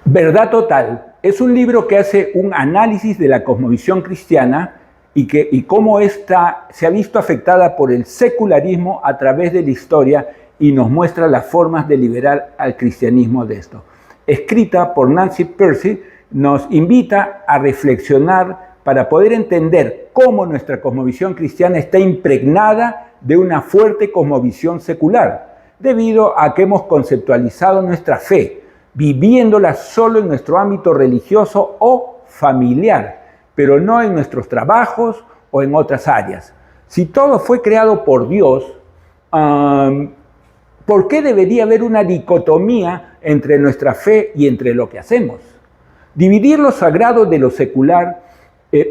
Verdad Total es un libro que hace un análisis de la cosmovisión cristiana y cómo ésta se ha visto afectada por el secularismo a través de la historia y nos muestra las formas de liberar al cristianismo de esto. Escrita por Nancy Pearcey, nos invita a reflexionar para poder entender cómo nuestra cosmovisión cristiana está impregnada de una fuerte cosmovisión secular, debido a que hemos conceptualizado nuestra fe, viviéndola solo en nuestro ámbito religioso o familiar, pero no en nuestros trabajos o en otras áreas. Si todo fue creado por Dios, ¿por qué debería haber una dicotomía entre nuestra fe y entre lo que hacemos? Dividir lo sagrado de lo secular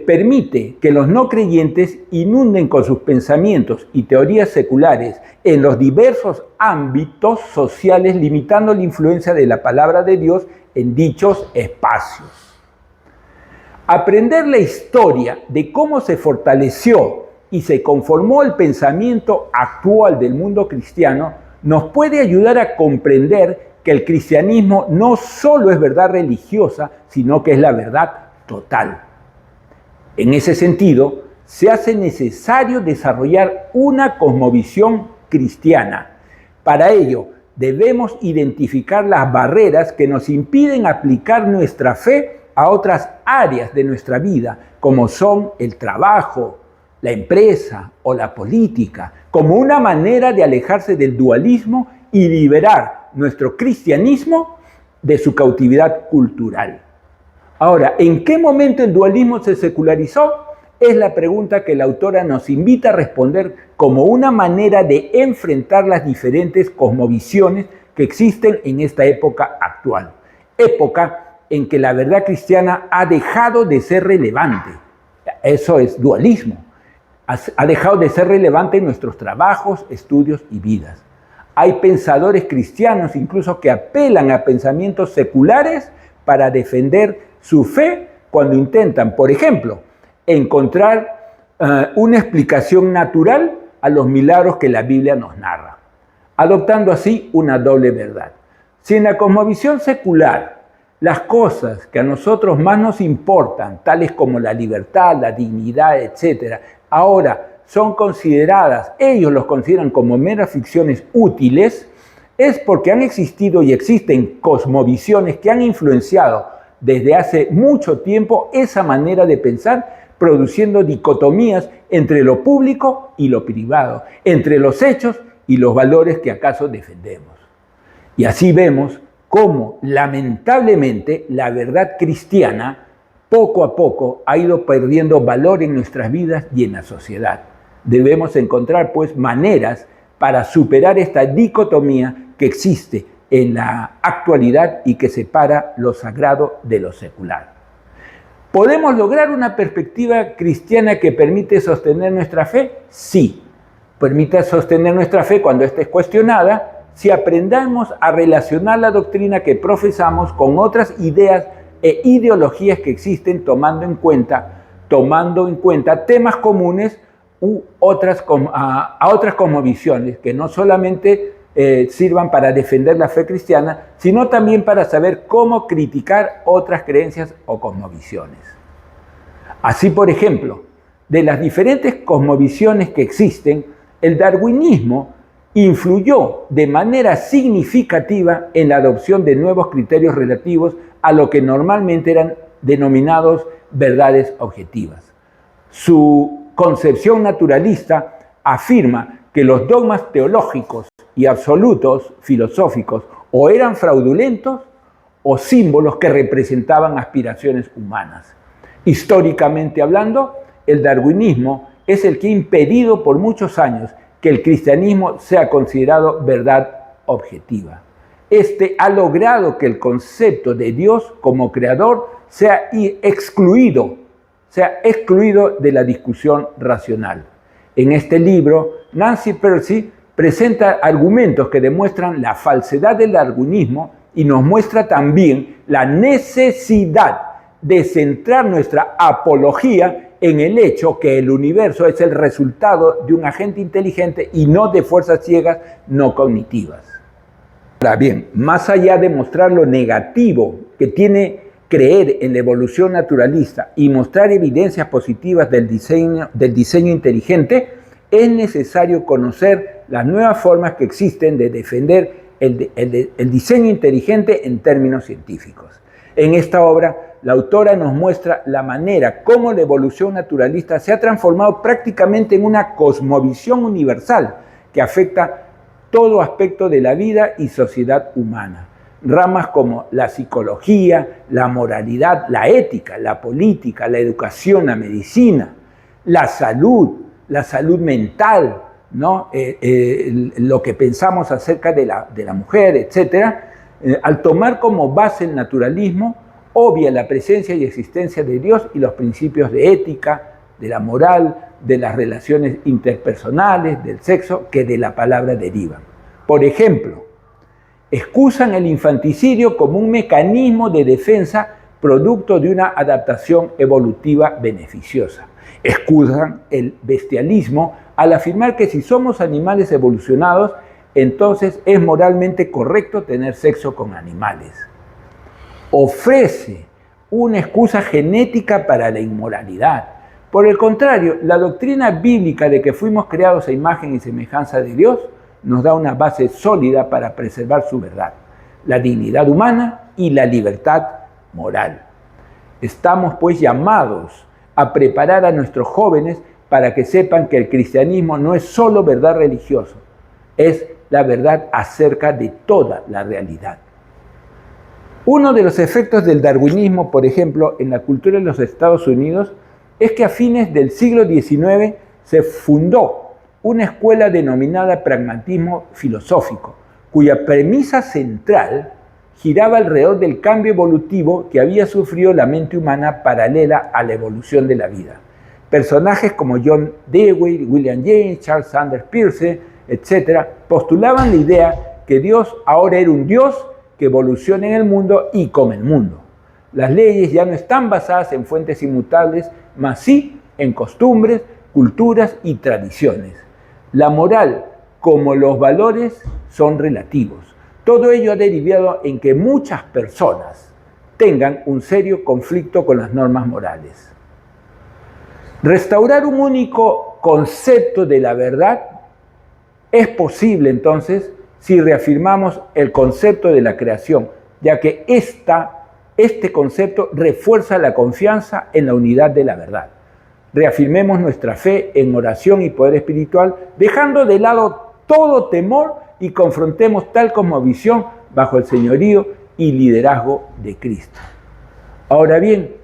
permite que los no creyentes inunden con sus pensamientos y teorías seculares en los diversos ámbitos sociales, limitando la influencia de la palabra de Dios en dichos espacios. Aprender la historia de cómo se fortaleció y se conformó el pensamiento actual del mundo cristiano nos puede ayudar a comprender que el cristianismo no solo es verdad religiosa, sino que es la verdad total. En ese sentido, se hace necesario desarrollar una cosmovisión cristiana. Para ello, debemos identificar las barreras que nos impiden aplicar nuestra fe a otras áreas de nuestra vida, como son el trabajo, la empresa o la política, como una manera de alejarse del dualismo y liberar nuestro cristianismo de su cautividad cultural. Ahora, ¿en qué momento el dualismo se secularizó? Es la pregunta que la autora nos invita a responder como una manera de enfrentar las diferentes cosmovisiones que existen en esta época actual. Época en que la verdad cristiana ha dejado de ser relevante. Eso es dualismo. Ha dejado de ser relevante en nuestros trabajos, estudios y vidas. Hay pensadores cristianos incluso que apelan a pensamientos seculares para defender su fe cuando intentan, por ejemplo, encontrar una explicación natural a los milagros que la Biblia nos narra, adoptando así una doble verdad. Si en la cosmovisión secular las cosas que a nosotros más nos importan, tales como la libertad, la dignidad, etc., ahora son consideradas, ellos los consideran como meras ficciones útiles, es porque han existido y existen cosmovisiones que han influenciado desde hace mucho tiempo esa manera de pensar, produciendo dicotomías entre lo público y lo privado, entre los hechos y los valores que acaso defendemos. Y así vemos cómo, lamentablemente, la verdad cristiana poco a poco ha ido perdiendo valor en nuestras vidas y en la sociedad. Debemos encontrar, pues, maneras para superar esta dicotomía que existe en la actualidad y que separa lo sagrado de lo secular. ¿Podemos lograr una perspectiva cristiana que permite sostener nuestra fe? Sí, permite sostener nuestra fe cuando ésta es cuestionada, si aprendamos a relacionar la doctrina que profesamos con otras ideas e ideologías que existen, tomando en cuenta temas comunes a otras cosmovisiones que no solamente sirvan para defender la fe cristiana, sino también para saber cómo criticar otras creencias o cosmovisiones. Así, por ejemplo, de las diferentes cosmovisiones que existen, el darwinismo influyó de manera significativa en la adopción de nuevos criterios relativos a lo que normalmente eran denominados verdades objetivas. Su concepción naturalista afirma que los dogmas teológicos y absolutos filosóficos o eran fraudulentos o símbolos que representaban aspiraciones humanas. Históricamente hablando, el darwinismo es el que ha impedido por muchos años que el cristianismo sea considerado verdad objetiva. Este ha logrado que el concepto de Dios como creador sea excluido de la discusión racional. En este libro, Nancy Pearcey presenta argumentos que demuestran la falsedad del darwinismo y nos muestra también la necesidad de centrar nuestra apología en el hecho que el universo es el resultado de un agente inteligente y no de fuerzas ciegas no cognitivas. Ahora bien, más allá de mostrar lo negativo que tiene creer en la evolución naturalista y mostrar evidencias positivas del diseño inteligente, es necesario conocer las nuevas formas que existen de defender el diseño inteligente en términos científicos. En esta obra, la autora nos muestra la manera como la evolución naturalista se ha transformado prácticamente en una cosmovisión universal que afecta todo aspecto de la vida y sociedad humana. Ramas como la psicología, la moralidad, la ética, la política, la educación, la medicina, la salud mental, ¿no? Lo que pensamos acerca de la mujer, etc. Al tomar como base el naturalismo, obvia la presencia y existencia de Dios y los principios de ética, de la moral, de las relaciones interpersonales, del sexo, que de la palabra derivan. Por ejemplo, excusan el infanticidio como un mecanismo de defensa producto de una adaptación evolutiva beneficiosa. Excusan el bestialismo al afirmar que si somos animales evolucionados, entonces es moralmente correcto tener sexo con animales. Ofrece una excusa genética para la inmoralidad. Por el contrario, la doctrina bíblica de que fuimos creados a imagen y semejanza de Dios nos da una base sólida para preservar su verdad, la dignidad humana y la libertad moral. Estamos pues llamados a preparar a nuestros jóvenes para que sepan que el cristianismo no es solo verdad religiosa, es la verdad acerca de toda la realidad. Uno de los efectos del darwinismo, por ejemplo, en la cultura de los Estados Unidos, es que a fines del siglo XIX se fundó una escuela denominada pragmatismo filosófico, cuya premisa central giraba alrededor del cambio evolutivo que había sufrido la mente humana paralela a la evolución de la vida. Personajes como John Dewey, William James, Charles Sanders Peirce, etc., postulaban la idea que Dios ahora era un Dios que evoluciona en el mundo y con el mundo. Las leyes ya no están basadas en fuentes inmutables, mas sí en costumbres, culturas y tradiciones. La moral, como los valores, son relativos. Todo ello ha derivado en que muchas personas tengan un serio conflicto con las normas morales. Restaurar un único concepto de la verdad es posible entonces si reafirmamos el concepto de la creación, ya que este concepto refuerza la confianza en la unidad de la verdad. Reafirmemos nuestra fe en oración y poder espiritual, dejando de lado todo temor y confrontemos tal cosmovisión bajo el señorío y liderazgo de Cristo. Ahora bien,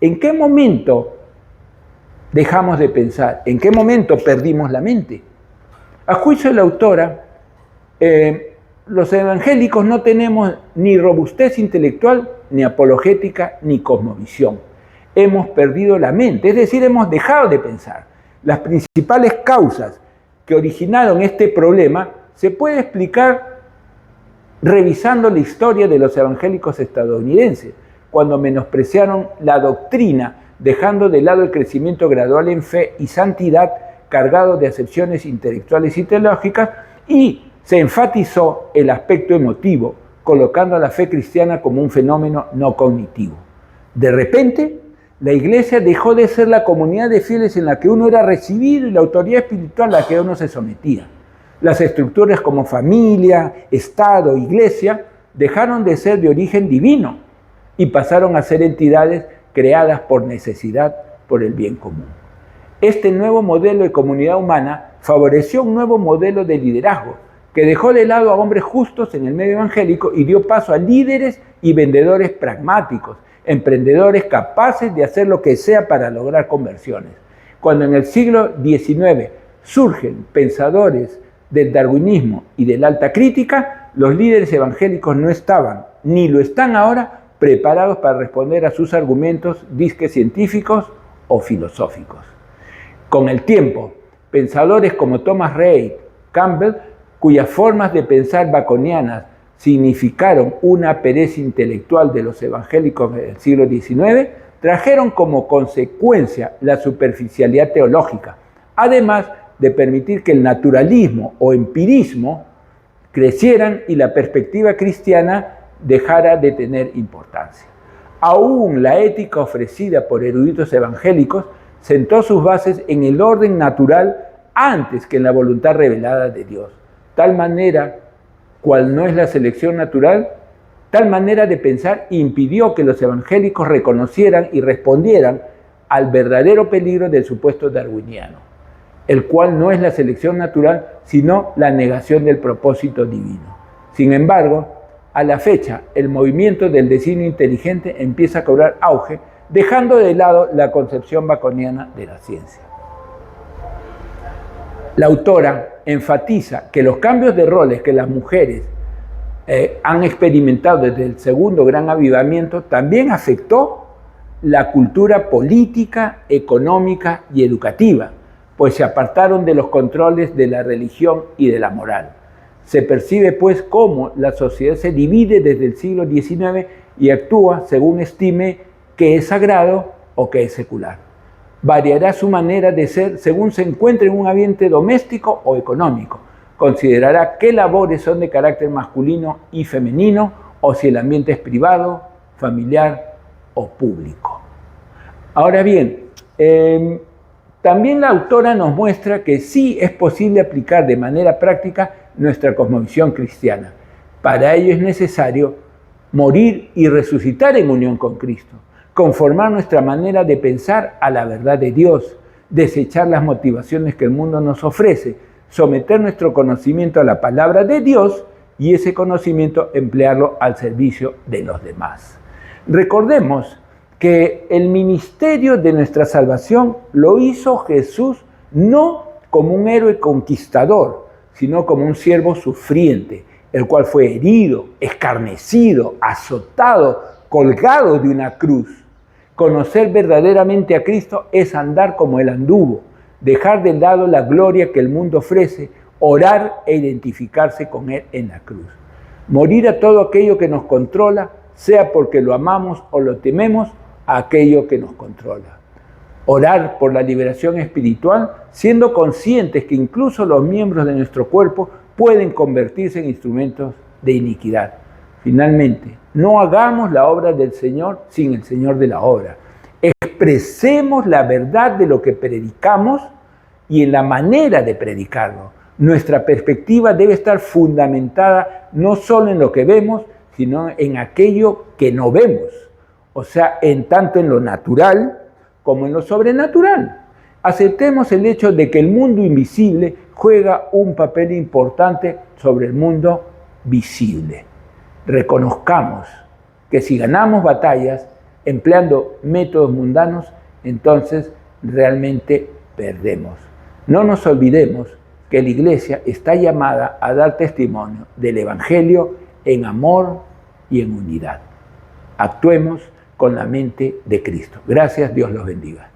¿en qué momento dejamos de pensar? ¿En qué momento perdimos la mente? A juicio de la autora, los evangélicos no tenemos ni robustez intelectual, ni apologética, ni cosmovisión. Hemos perdido la mente, es decir, hemos dejado de pensar. Las principales causas que originaron este problema se puede explicar revisando la historia de los evangélicos estadounidenses, cuando menospreciaron la doctrina, dejando de lado el crecimiento gradual en fe y santidad, cargado de acepciones intelectuales y teológicas, y se enfatizó el aspecto emotivo, colocando a la fe cristiana como un fenómeno no cognitivo. De repente, la iglesia dejó de ser la comunidad de fieles en la que uno era recibido y la autoridad espiritual a la que uno se sometía. Las estructuras como familia, Estado, iglesia, dejaron de ser de origen divino y pasaron a ser entidades creadas por necesidad, por el bien común. Este nuevo modelo de comunidad humana favoreció un nuevo modelo de liderazgo que dejó de lado a hombres justos en el medio evangélico y dio paso a líderes y vendedores pragmáticos, emprendedores capaces de hacer lo que sea para lograr conversiones. Cuando en el siglo XIX surgen pensadores del darwinismo y de la alta crítica, los líderes evangélicos no estaban, ni lo están ahora, preparados para responder a sus argumentos disque científicos o filosóficos. Con el tiempo, pensadores como Thomas Reid, Campbell, cuyas formas de pensar baconianas significaron una pereza intelectual de los evangélicos del siglo XIX, trajeron como consecuencia la superficialidad teológica, además de permitir que el naturalismo o empirismo crecieran y la perspectiva cristiana dejara de tener importancia. Aún la ética ofrecida por eruditos evangélicos sentó sus bases en el orden natural antes que en la voluntad revelada de Dios. Tal manera, cual no es la selección natural, tal manera de pensar impidió que los evangélicos reconocieran y respondieran al verdadero peligro del supuesto darwiniano, el cual no es la selección natural, sino la negación del propósito divino. Sin embargo, a la fecha, el movimiento del designio inteligente empieza a cobrar auge, dejando de lado la concepción baconiana de la ciencia. La autora enfatiza que los cambios de roles que las mujeres han experimentado desde el segundo gran avivamiento también afectó la cultura política, económica y educativa, pues se apartaron de los controles de la religión y de la moral. Se percibe pues cómo la sociedad se divide desde el siglo XIX y actúa según estime que es sagrado o que es secular. Variará su manera de ser según se encuentre en un ambiente doméstico o económico. Considerará qué labores son de carácter masculino y femenino o si el ambiente es privado, familiar o público. Ahora bien, también la autora nos muestra que sí es posible aplicar de manera práctica nuestra cosmovisión cristiana. Para ello es necesario morir y resucitar en unión con Cristo, conformar nuestra manera de pensar a la verdad de Dios, desechar las motivaciones que el mundo nos ofrece, someter nuestro conocimiento a la palabra de Dios y ese conocimiento emplearlo al servicio de los demás. Recordemos que el ministerio de nuestra salvación lo hizo Jesús no como un héroe conquistador, sino como un siervo sufriente, el cual fue herido, escarnecido, azotado, colgado de una cruz. Conocer verdaderamente a Cristo es andar como Él anduvo, dejar de lado la gloria que el mundo ofrece, orar e identificarse con Él en la cruz. Morir a todo aquello que nos controla, sea porque lo amamos o lo tememos, a aquello que nos controla. Orar por la liberación espiritual, siendo conscientes que incluso los miembros de nuestro cuerpo pueden convertirse en instrumentos de iniquidad. Finalmente, no hagamos la obra del Señor sin el Señor de la obra. Expresemos la verdad de lo que predicamos y en la manera de predicarlo. Nuestra perspectiva debe estar fundamentada no solo en lo que vemos, sino en aquello que no vemos. O sea, en tanto en lo natural como en lo sobrenatural. Aceptemos el hecho de que el mundo invisible juega un papel importante sobre el mundo visible. Reconozcamos que si ganamos batallas empleando métodos mundanos, entonces realmente perdemos. No nos olvidemos que la Iglesia está llamada a dar testimonio del Evangelio en amor y en unidad. Actuemos con la mente de Cristo. Gracias, Dios los bendiga.